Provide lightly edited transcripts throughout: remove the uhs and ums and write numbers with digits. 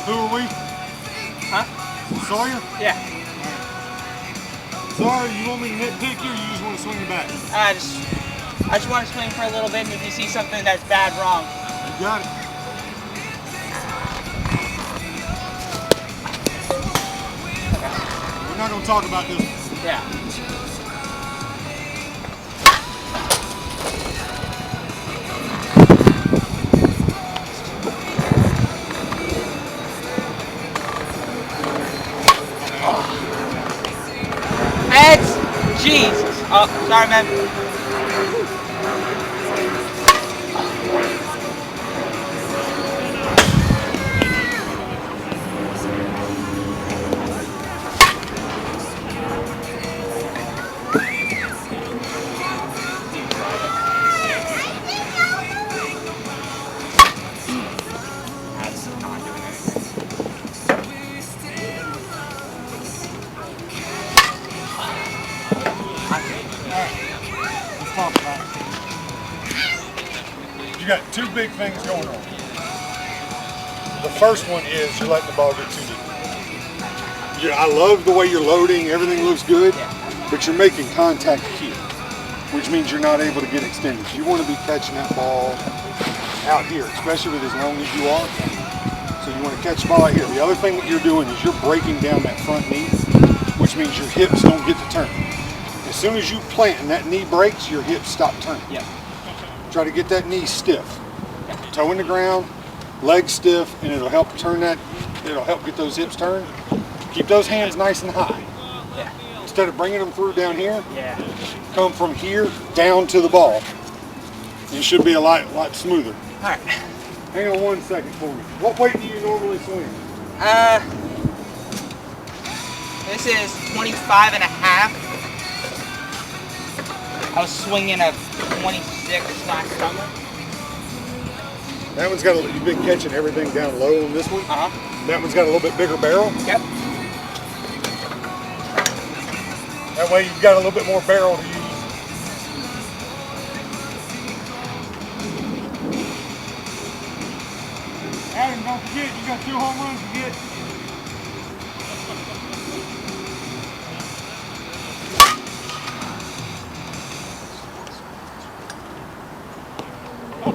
Who are we? Huh? Sawyer? Yeah. Sawyer, you want me to nitpick you or you just want to swing it back? I just want to swing for a little bit, and if you see something that's bad wrong. You got it. We're not going to talk about this. Yeah. Heads! Jesus. Oh, sorry, man. That's not doing anything. Let's talk about it. You got two big things going on. The first one is you're letting the ball get too deep. I love the way you're loading, everything looks good, but you're making contact here, which means you're not able to get extended. You want to be catching that ball out here, especially with as long as you are. So you want to catch the ball out here. The other thing that you're doing is you're breaking down that front knee, which means your hips don't get to turn. As soon as you plant and that knee breaks, your hips stop turning. Yep. Try to get that knee stiff. Toe in the ground, leg stiff, and it'll help turn that, it'll help get those hips turned. Keep those hands nice and high. Yeah. Instead of bringing them through down here, Yeah. come from here down to the ball. It should be a lot smoother. All right. Hang on 1 second for me. What weight do you normally swing? This is 25 and a half. I was swinging a 26 last summer. That one's got you've been catching everything down low on this one. Uh-huh. That one's got a little bit bigger barrel. Yep. That way you've got a little bit more barrel to use. Adam, don't forget, you got 2 home runs to get.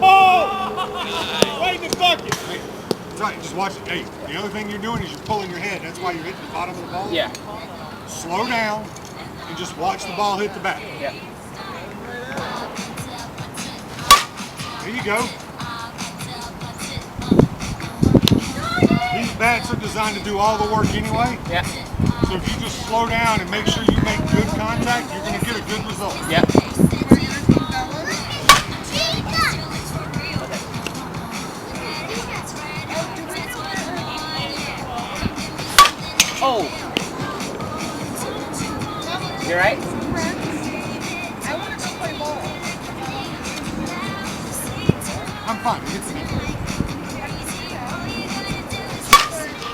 Oh! Right in the bucket! Hey, that's right, just watch it. Hey, the other thing you're doing is you're pulling your head. That's why you're hitting the bottom of the ball. Yeah. Slow down and just watch the ball hit the bat. Yeah. There you go. These bats are designed to do all the work anyway. Yeah. So if you just slow down and make sure you make good contact, you're going to get a good result. Yeah. Oh. You right? I want to go play ball. I'm fine. It's me.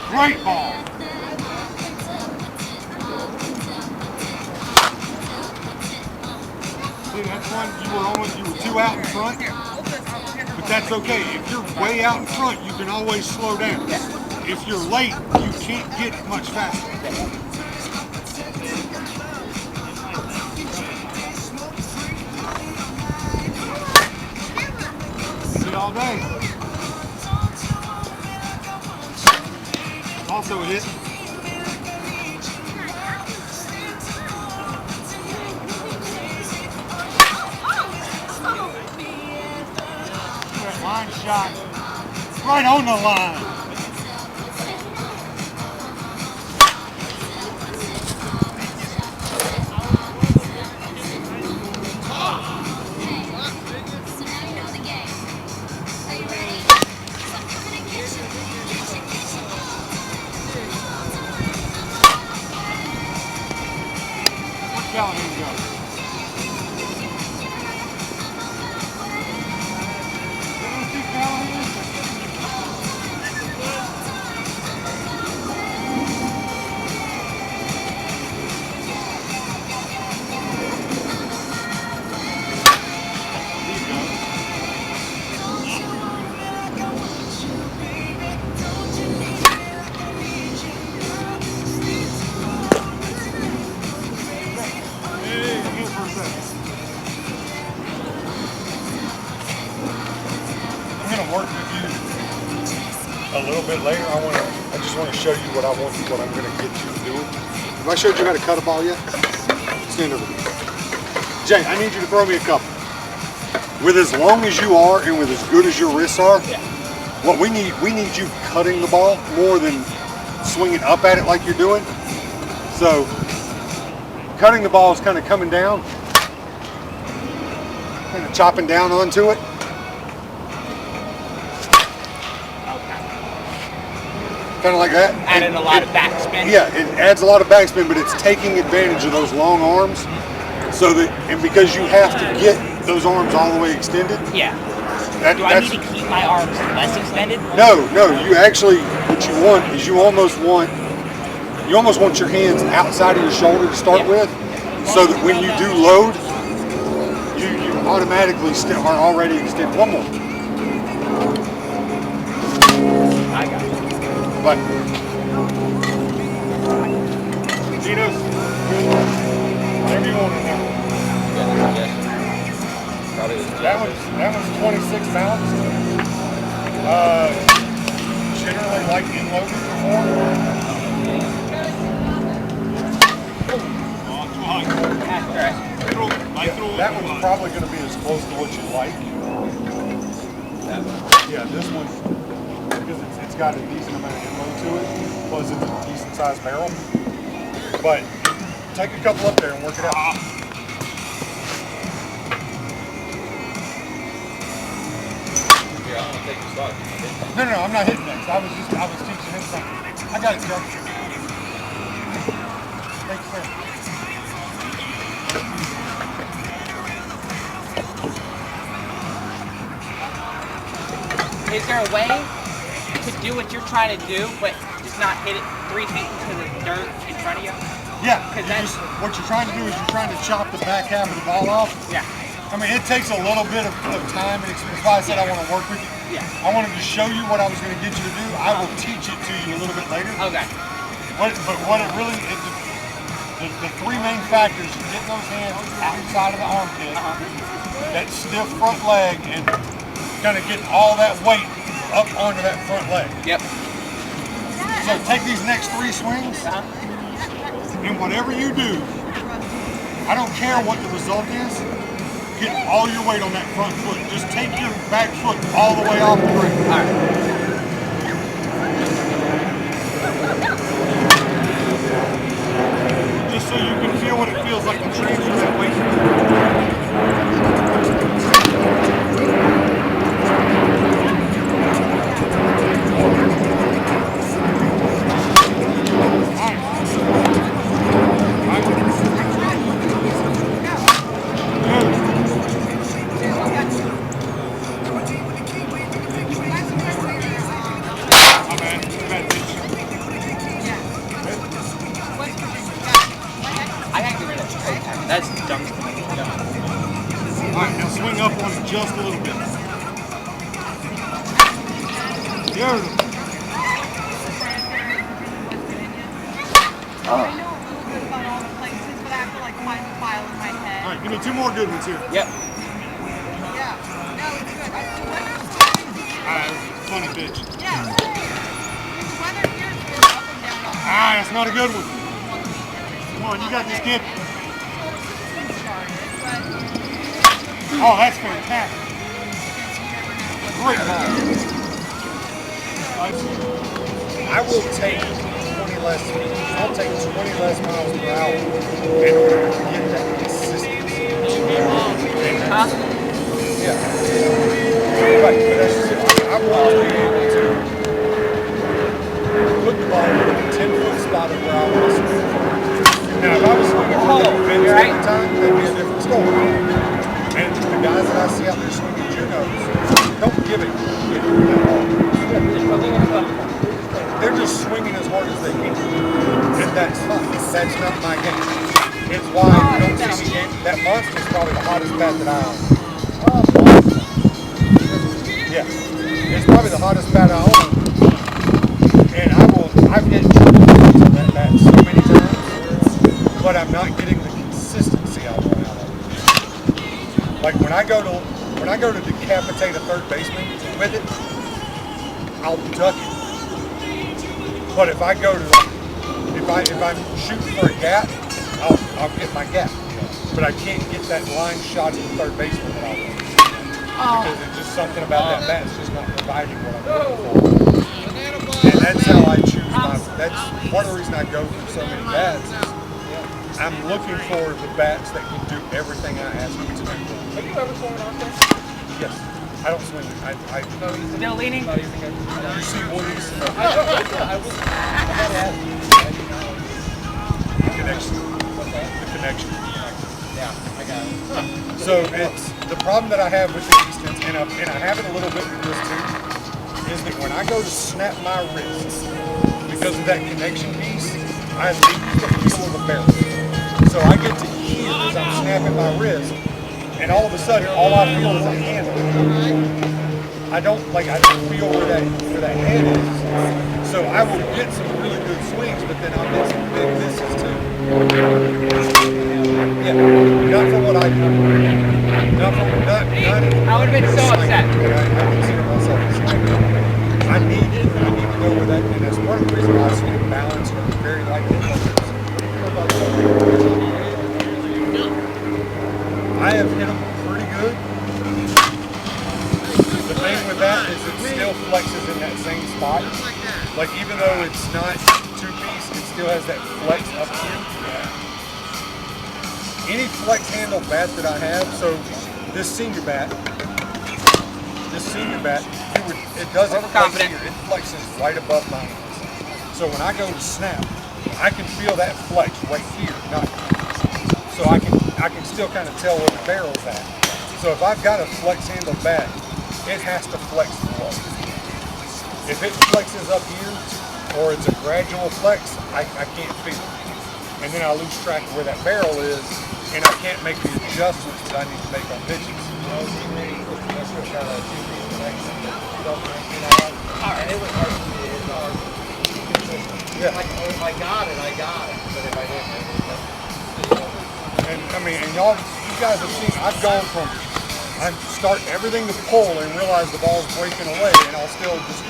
Great ball. See, that's one you were 2 out in front, but that's okay. If you're way out in front, you can always slow down. If you're late, you can't get much faster. Sit all day. Also a hit. That line shot right on the line. Callahan go. you a little bit later. I just want to show you what I'm going to get you doing. Have I showed you how to cut a ball yet? Stand over here. Jay, I need you to throw me a couple. With as long as you are and with as good as your wrists are, what we need you cutting the ball more than swinging up at it like you're doing. So cutting the ball is kind of coming down, kind of chopping down onto it. Kind of like that. Adding a lot of backspin. Yeah, it adds a lot of backspin, but it's taking advantage of those long arms. So that, and because you have to get those arms all the way extended. Yeah. Do I need to keep my arms less extended? No. You actually, what you want is you almost want your hands outside of your shoulder to start with, so that when you do load, you automatically are already extended. One more. I got it. But Gino's, whatever you want to know. That one's 26 pounds. Generally like in loaded before. That one's probably going to be as close to what you like. Yeah, this one, because it's got a decent amount of load to it, plus it's a decent sized barrel. But take a couple up there and work it out. No, I'm not hitting next. I was teaching him something. I got it, Joe. Thanks, sir. Is there a way to do what you're trying to do, but just not hit it 3 feet into the dirt in front of you? Yeah, because what you're trying to do is you're trying to chop the back half of the ball off. Yeah. I mean, it takes a little bit of time, and that's why I said I want to work with you. Yeah. I wanted to show you what I was going to get you to do. I will teach it to you a little bit later. Okay. But what it really, the three main factors, is getting those hands outside of the armpit, that stiff front leg, and kind of getting all that weight up onto that front leg. Yep. So take these next 3 swings, and whatever you do, I don't care what the result is, get all your weight on that front foot. Just take your back foot all the way off the brake. All right. Just so you can feel what it feels like to transfer that weight. That's dumb. Alright, now swing up on it just a little bit. Beautiful. I know a little bit about all the places, but I have to like find the file in my head. Alright, give me 2 more good ones here. Yep. Yeah. No, it's good. The weather's fine. Alright, funny bitch. Yeah. The weather here is good up and down. That's not a good one. Come on, you got this kid. Oh, that's fantastic. Great ball. I will take 20 less. I'll take 20 less miles per hour in order to get that consistency. Huh? Yeah. Right, but that's just it. I want to be able to put the ball in a 10-foot spot of where I want to swing. Now, if I was swinging for the fence all the time, that'd be a different story. And the guys that I see out there swinging Junos don't give it at all. They're just swinging as hard as they can. And that's fine. That's not my game. It's why you don't see me. That monster is probably the hottest bat that I own. Yeah. It's probably the hottest bat I own. And I've hit that bat so many times, but I'm not getting the consistency I want out of it. Like when I go to decapitate a third baseman with it, I'll duck it. But if I go to, if I'm shooting for a gap, I'll get my gap. But I can't get that line shot at the third baseman that I want. Because it's just something about that bat. It's just not providing what I'm looking for. And that's how I choose my. That's one of the reasons I go for so many bats. Is I'm looking for the bats that can do everything I ask them to do. Have you ever swung an arm thing? Yes. I don't swing. Still leaning? You see Woody's I was. I had to ask you. the connection. The connection. Yeah, I got it. So it's the problem that I have with the Eastons, and I have it a little bit with this too, is that when I go to snap my wrists, because of that connection piece, I lose the feel of the barrel. So I get to hear as I'm snapping my wrist, and all of a sudden, all I feel is a handle. I don't feel where that head is. So I will get some really good swings, but then I'll get some big misses too. Yeah, not for what I do. Not. I would have been so upset. I consider myself a sniper. I need to go with that, and that's one of the reasons why I swing balance or very light hit focus. I have hit them pretty good. The thing with that is it still flexes in that same spot. Like even though it's not two-piece, it still has that flex up here. Any flex handle bat that I have, so this senior bat, it doesn't flex here. It flexes right above my hands. So when I go to snap, I can feel that flex right here, not here. So I can still kind of tell where the barrel's at. So if I've got a flex handle bat, it has to flex low. If it flexes up here, or it's a gradual flex, I can't feel it. And then I lose track of where that barrel is, and I can't make the adjustments that I need to make on pitches. And it was hard for me. It was hard. Yeah. Like, if I got it, I got it. But if I didn't, And I mean, and you guys have seen, I've gone from, I start everything to pull and realize the ball's breaking away, and I'll still just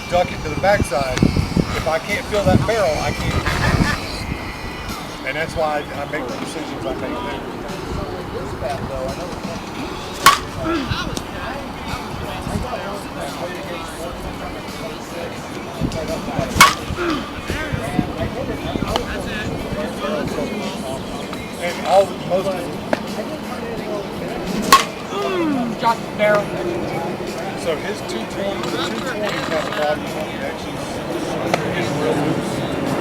duck it to the backside. If I can't feel that barrel, I can't. And that's why I make the decisions I make there. this bat, though, I know And all most of them. Shot the barrel. So his 220, the 220 has a problem on connections. It's real loose.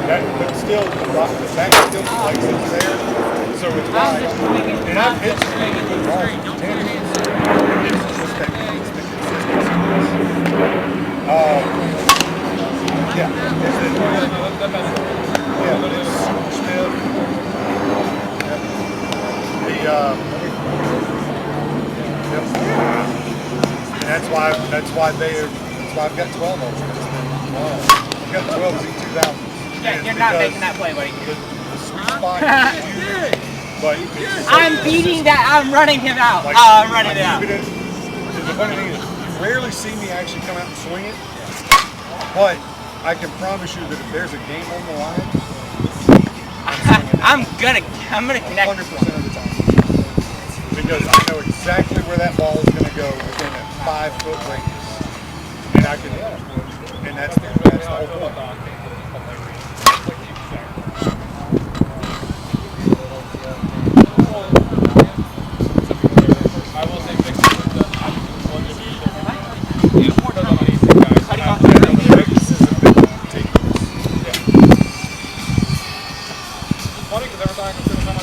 But still, the back still flexes there. So it's wide. And I've hit some really good balls with the 10. It's just that it's the consistency. Yeah. Yeah, but it's super stiff. Yep. And that's why I've got 12 of them. I've got 12 Z2000. Yeah, you're not making that play, buddy. The sweet spot is huge, but I'm beating that. I'm running him out. like, I'm running it out. The funny thing is, you rarely see me actually come out and swing it, but I can promise you that if there's a game on the line, I'm gonna connect 100% of the time. Because I know exactly where that ball is going to go within a 5-foot radius. And I can, and that's the whole point.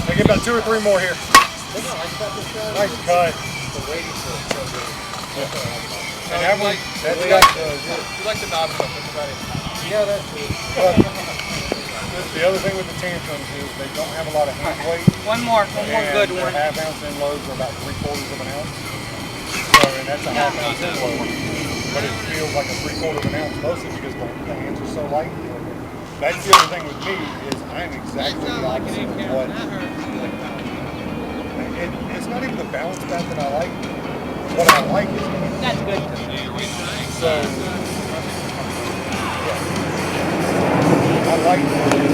I get about 2 or 3 more here. Nice cut. And that one, that's got you like the knob stuff, that's about it. yeah, that's the other thing with the tantrums is they don't have a lot of hand weight. One more good Their one. half-ounce inloads are about 3/4 of an ounce. So, and that's a half-ounce inload. But it feels like a 3/4 of an ounce, mostly because the hands are so light. That's the other thing with me is I'm exactly the opposite of what. It's not even the balance bat that I like. What I like is That's good. so fighting for you.